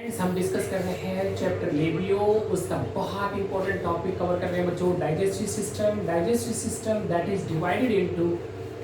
Friends हम discuss कर रहे हैं चैप्टर लेबियो। उसका बहुत इंपॉर्टेंट टॉपिक कवर कर रहे हैं बच्चों, digestive system. Digestive system that is divided into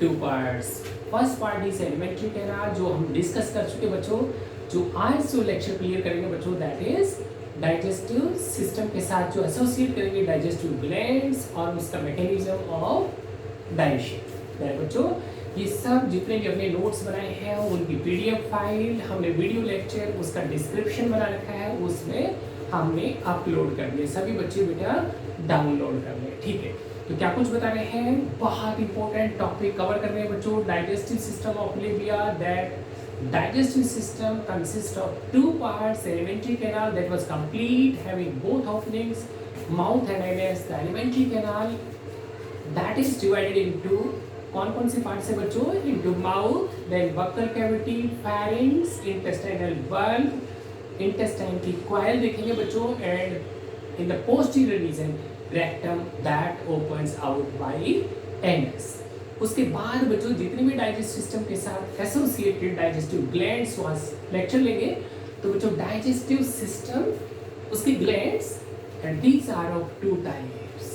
two parts. First part is alimentary canal, जो हम डिस्कस कर चुके बच्चों। जो आज जो लेक्चर क्लियर करेंगे बच्चों, दैट इज डाइजेस्टिव सिस्टम के साथ जो एसोसिएट करेंगे डाइजेस्टिव ग्लैंड्स और उसका मैकेनिज्म ऑफ डाइजेशन। बच्चों ये सब जितने भी हमने नोट्स बनाए हैं उनकी पीडीएफ फाइल हमने वीडियो लेक्चर उसका डिस्क्रिप्शन बना रखा है, उसमें हमने अपलोड कर दिए। सभी बच्चे बेटा डाउनलोड कर ले, ठीक है। तो क्या कुछ बता रहे हैं, बहुत इंपॉर्टेंट टॉपिक कवर कर रहे हैं बच्चों। Digestive system of Libya, that digestive system consists of two parts: alimentary canal that was complete having both openings, mouth and anus. The alimentary canal that is divided into कौन से part से बच्चों, into mouth, then buccal cavity, pharynx, intestinal bulb, intestine की coil देखेंगे बच्चों, and in the posterior region rectum that opens out by anus. उसके बाद बच्चों जितने भी डाइजेस्टिव सिस्टम के साथ एसोसिएटेड डाइजेस्टिव ग्लैंड्स वास लेक्चर लेंगे। तो बच्चों डाइजेस्टिव सिस्टम उसके glands and these are of two types.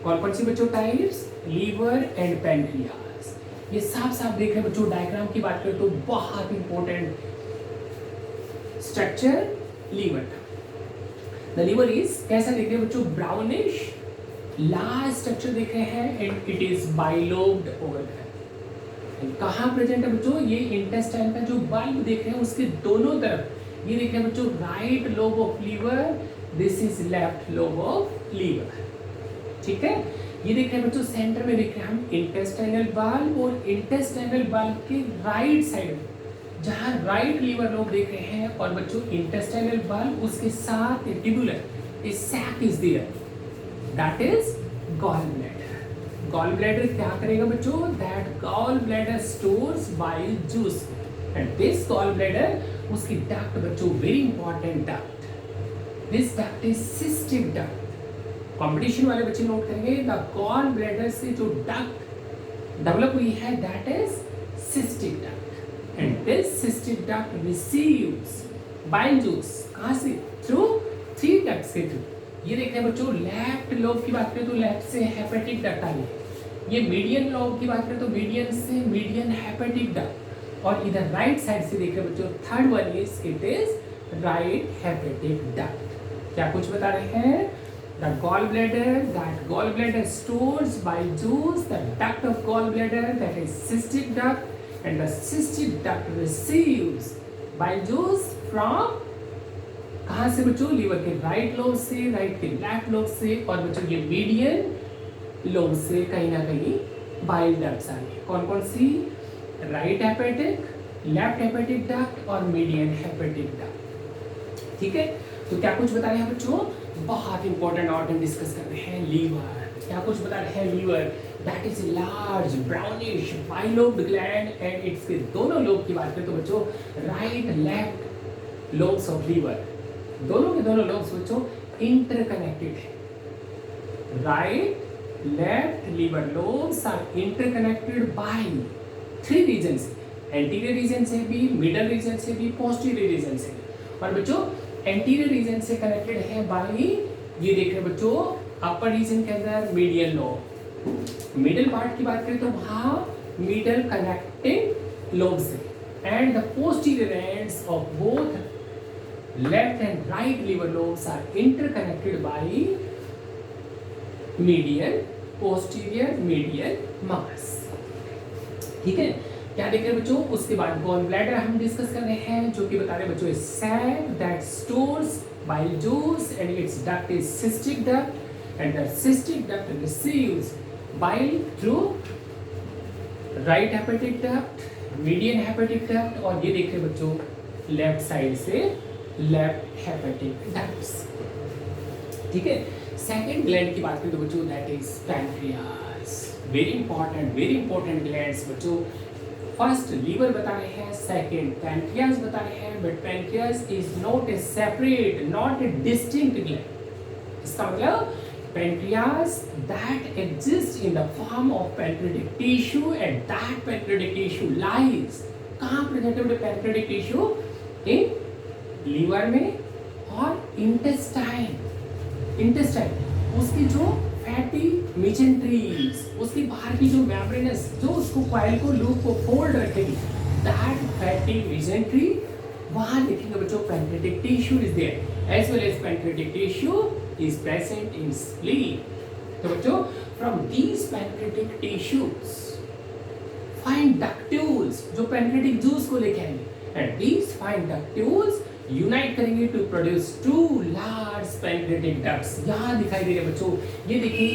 कौन सी बच्चों टाइप्स, लीवर एंड पैनक्रियास। ये साफ साफ देख रहे हैं बच्चों, डायग्राम की बात करें तो बहुत important structure liver. The liver is कैसा देख रहे हैं बच्चों, ब्राउनिश लार्ज स्ट्रक्चर देख रहे हैं and it is bilobed over there. कहाँ प्रेजेंट है बच्चों, ये इंटेस्टाइन का जो बल्ब देख रहे हैं उसके दोनों तरफ। ये देख रहे हैं बच्चों right lobe of liver, this is left lobe of liver, ठीक है। ये देख रहे हैं बच्चों सेंटर में देख रहे हैं हम इंटेस्टाइनल बल्ब, और इंटेस्टाइनल बल्ब के राइट साइड जहाँ राइट लीवर लोब देख रहे हैं, और बच्चों इंटेस्टाइनल बल्ब उसके साथ tubular a sac is there, that is gallbladder. Gallbladder क्या करेगा बच्चों, that gallbladder stores bile juice, and this gallbladder उसकी duct बच्चों very important duct, this duct is cystic duct. Competition वाले बच्चे नोट करेंगे, the gallbladder से जो duct डेवलप हुई है that is cystic duct, and this cystic duct receives bile juice कहाँ से, through three ducts के थ्रू। ये देख रहे हैं बच्चों लेफ्ट लोब की बात करें तो लेफ्ट से हेपेटिक डक्ट आई है। ये मीडियन लोब की बात करें तो मीडियन से मीडियन हेपेटिक डक्ट, और इधर राइट साइड से देख रहे हैं बच्चों third one is it is right hepatic duct. क्या कुछ बता रहे हैं, the gall bladder, that gall bladder stores bile juice, the duct of gall bladder that is cystic duct, and the cystic duct receives bile juice from कहाँ से बच्चों, liver के right lobe से, राइट के लेफ्ट लोब से, और बच्चों ये मीडियन लोब से कहीं ना कहीं बाइल डक्ट्स आ रही है। कौन कौन सी, right hepatic, left hepatic duct और मीडियन हेपेटिक डक्ट, ठीक है। तो क्या कुछ बता रहे हैं बच्चों, बहुत इंपॉर्टेंट ऑर्गन डिस्कस कर रहे हैं, लीवर। क्या कुछ बता रहे हैं, liver that is large brownish bilobed gland, and it's के दोनों लोब की बात करें तो बच्चों right left lobes of liver, दोनों के दोनों लोब्स बच्चों इंटरकनेक्टेड है। Right left liver lobes are interconnected by three region से, एंटीरियर रीजन से भी, मिडल रीजन से भी, पोस्टीरियर रीजन से भी। और बच्चों एंटीरियर रीजन से कनेक्टेड है बाय, ये देख रहे हैं बच्चों अपर रीजन के अंदर मीडियल लोब। मिडल पार्ट की बात करें तो वहां मिडल कनेक्टिंग लोब से, and the posterior ends of both left and right liver lobes are interconnected by medial posterior medial mass, ठीक है। क्या देख रहे हैं बच्चों, उसके बाद गॉल ब्लैडर हम डिस्कस कर रहे हैं, जो कि बता रहे हैं बच्चों sac that stores bile juice and its duct is cystic duct, and the cystic duct receives bile through right hepatic duct, median hepatic duct, और ये देख रहे हैं बच्चों लेफ्ट साइड से लेफ्ट हेपेटिक डक्ट्स, ठीक है। सेकंड ग्लैंड की बात करें तो बच्चों that is pancreas. Very important glands बच्चों। फर्स्ट लीवर बता रहे हैं, सेकंड पैनक्रियास बता रहे हैं, but pancreas is not a separate, not a distinct gland. इसका मतलब pancreas that exist in the form of pancreatic tissue, and that pancreatic tissue lies, कहाँ प्रेजेंट है पैनक्रियाटिक टिश्यू, इन लीवर में, और intestine उसकी जो फैटी मेजेंट्रीज, उसकी बाहर की जो मेम्ब्रेनस जो उसको कॉइल को लूप को फोल्ड रखेगी, दैट फैटी मेजेंट्री, वहां देखेंगे बच्चों pancreatic tissue is there, as well as pancreatic tissue is present in spleen. तो बच्चों from these pancreatic tissues fine ductules जो पैंक्रियाटिक जूस को लेके आएंगे, and these fine ductules unite करेंगे to produce two large pancreatic ducts. यहाँ दिखाई दे रहे बच्चों, ये देखिए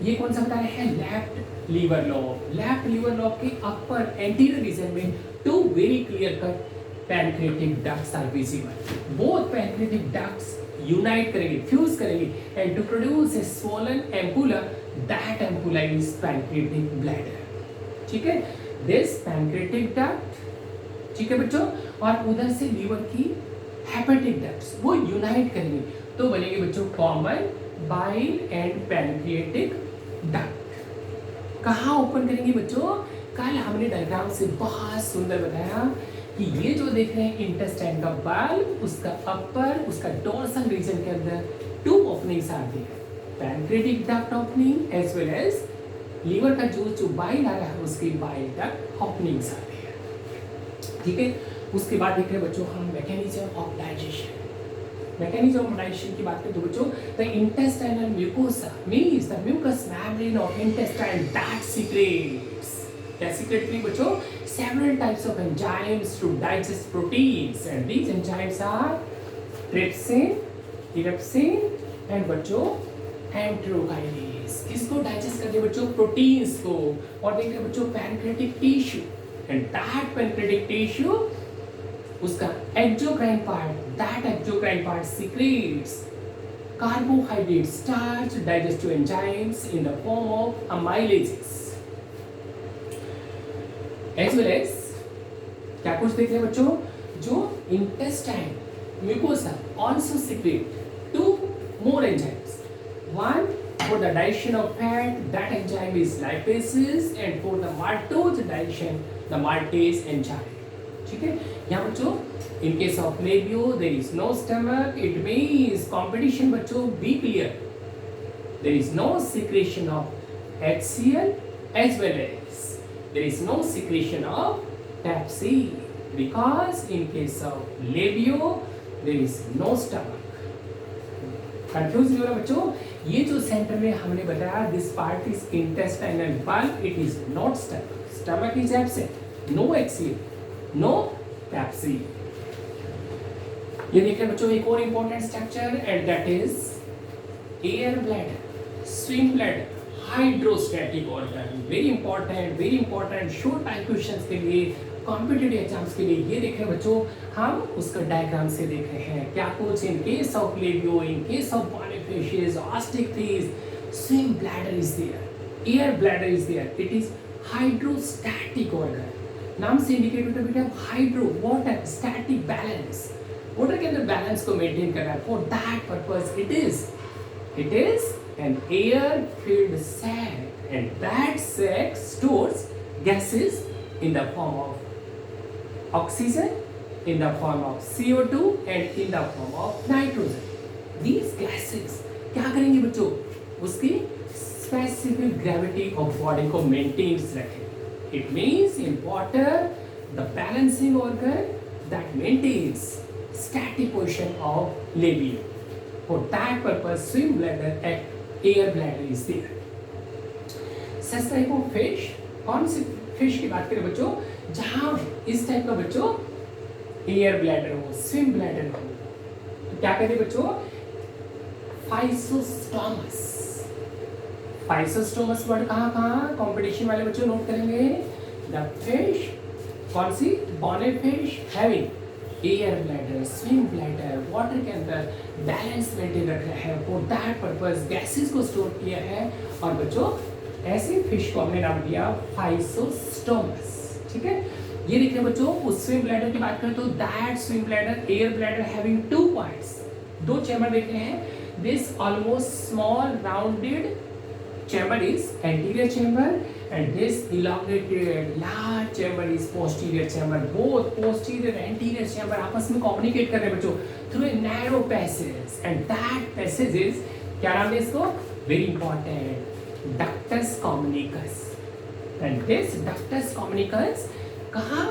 ये कौन सा बता रहे हैं, left liver lobe. Left liver lobe के अपर एंटीरियर रीजन में two very clear cut pancreatic ducts are visible. Both pancreatic ducts unite करेंगे, फ्यूज करेंगे, and to produce a swollen ampulla, that ampulla is pancreatic bladder. ठीक है, this pancreatic duct, ठीक है बच्चों, और उधर से लीवर की हेपेटिक डक्ट्स वो यूनाइट करेंगे तो बनेंगे बच्चों common bile and pancreatic duct. कहाँ ओपन करेंगे बच्चों, कल हमने डायग्राम से बहुत सुंदर बताया कि ये जो देख रहे हैं इंटेस्टाइन का बल्ब, उसका अपर, उसका डोर्सल रीजन के अंदर टू ओपनिंग्स आती है, pancreatic duct opening as well as liver का जो बाइल आ रहा है उसकी बाइल डक्ट ओपनिंग्स आती है। ठीक है, उसके बाद देख रहे हैं बच्चों हम mechanism of digestion. Mechanism of digestion की बात करें तो बच्चों the intestinal mucosa means the mucus membrane of intestine that secretes, क्या सीक्रेट करें बच्चों, several types of enzymes to digest proteins, and these enzymes are trypsin, trypsin and बच्चों enterokinase. किसको डाइजेस्ट करते हैं बच्चों, प्रोटीन्स को। और देख रहे हैं बच्चों pancreatic tissue, and that pancreatic tissue उसका exocrine part, that exocrine part secretes carbohydrate starch digestive enzymes in the form of amylases, as well as क्या कुछ देख रहे हैं बच्चों, जो intestine mucosa also secrete two more enzymes. One for the digestion of fat, that enzyme is lipases, and for the maltose digestion, the maltase enzyme. ठीक है, यहाँ बच्चों in case of labio there is no stomach, it means competition बच्चों be clear, there is no secretion of HCl as well as there is no secretion of TAPC, because in case of labio there is no stomach. Confuse नहीं हो रहा बच्चों, ये जो centre में हमने बताया this part is intestinal bulb, it is not stomach, stomach is absent, no HCl, no TAPC. ये देखिए बच्चों एक और important structure, and that is air bladder, swim bladder, hydrostatic organ. Very important short time questions के लिए, competitive exams के लिए ये देख रहे हैं बच्चों, हम उसका डायग्राम से देख रहे हैं क्या कुछ। In case of Labeo, in case of bonifacius, osteichthyes, swim bladder is there, air bladder is there, it is hydrostatic organ. नाम से इंडिकेट होता है बेटा hydro, water, static balance, water के अंदर बैलेंस को मेंटेन कर रहा है। For that purpose it is an air filled sac, and that sac stores gases in the form of oxygen, in the form of CO2 and in the form of nitrogen. These gases क्या करेंगे बच्चों, उसकी specific gravity of body को maintains रखें। It means in water the balancing organ that maintains static position of labia. For that purpose swim bladder act air bladder is there. Such type of fish, कौन सी fish की बात करें बच्चों, जहां इस टाइप का बच्चों एयर ब्लैडर हो, स्विम ब्लैडर हो, तो क्या कहते हैं बच्चों, फाइसोस्टोमस। फाइसोस्टोमस वर्ड कहाँ कंपटीशन वाले बच्चों नोट करेंगे, द फिश, कौन सी, bonnet fish having air bladder, swim bladder, water के अंदर बैलेंस मेंटेन रख रहा है, फॉर दैट पर्पस गैसेस को स्टोर किया है, और बच्चों ऐसे फिश को हमने नाम दिया फाइसोस्टोमस। ठीक है, ये देखिए बच्चों उस स्विम ब्लैडर की बात करें तो that swim bladder, air bladder having two points, दो चैम्बर देख रहे हैं। This almost small rounded chamber is anterior chamber, and this elongated large chamber is posterior chamber. Both posterior and anterior chamber आपस में communicate कर रहे हैं बच्चों through a narrow passage, and that passage is क्या नाम है इसको? Very important, ductus communicus. And this ductus communicus कहाँ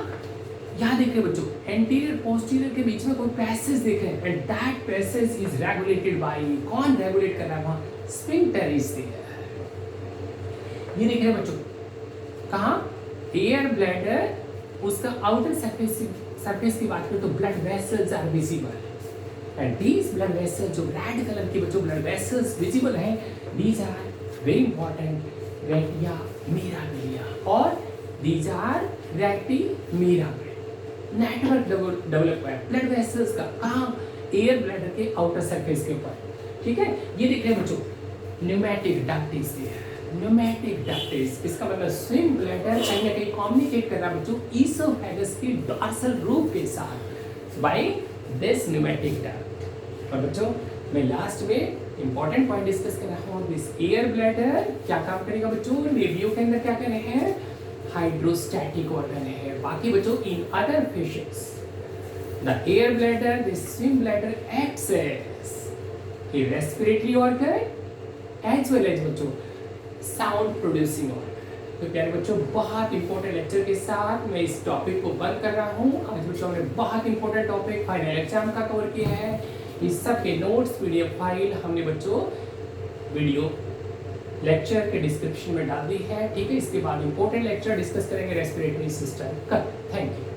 यहाँ देख रहे बच्चों एंटीरियर पोस्टीरियर के बीच में कोई पैसेज देख रहे हैं, and that passage is regulated by, कौन रेगुलेट कर रहा है वहां? Sphincter is there. ये देख रहे हैं बच्चों कहाँ? एयर ब्लैडर, उसका आउटर सरफेस की बात करें तो blood vessels are visible, and these blood vessels जो रेड कलर के बच्चों ब्लड वेसल्स विजिबल हैं, these are very important retia mirabilia, और दीज आर रेटिमिरा. नेटवर्क डेवलप हुआ है ब्लड वेसल्स का, कहाँ? एयर ब्लैडर के आउटर सरफेस के ऊपर. ठीक है, ये देख रहे हैं बच्चों pneumatic duct is there. Pneumatic duct is, इसका मतलब स्विम ब्लैडर कहीं ना कहीं कम्युनिकेट कर रहा है बच्चों ईसोफेगस की डॉर्सल रूट के साथ बाय दिस न्यूमेटिक डक्ट. और बच्चों मैं लास्ट में इंपॉर्टेंट पॉइंट डिस्कस कर रहा हूँ. दिस एयर ब्लैडर क्या काम करेगा बच्चों? नेवियो के अंदर क्या कर रहे हैं? हाइड्रोस्टैटिक ऑर्गन है. बाकी बच्चों in other fishes the air bladder, the swim bladder acts as a respiratory organ as well as बच्चों साउंड प्रोड्यूसिंग ऑर्गन. तो प्यारे बच्चों बहुत इंपॉर्टेंट लेक्चर के साथ मैं इस टॉपिक को बंद कर रहा हूँ. आज बच्चों हमने बहुत इंपॉर्टेंट टॉपिक फाइनल एग्जाम का कवर किया है. इस सब के नोट्स पीडीएफ फाइल हमने बच्चों वीडियो लेक्चर के डिस्क्रिप्शन में डाल दी है. ठीक है, इसके बाद इंपॉर्टेंट लेक्चर डिस्कस करेंगे रेस्पिरेटरी सिस्टम का. Thank you.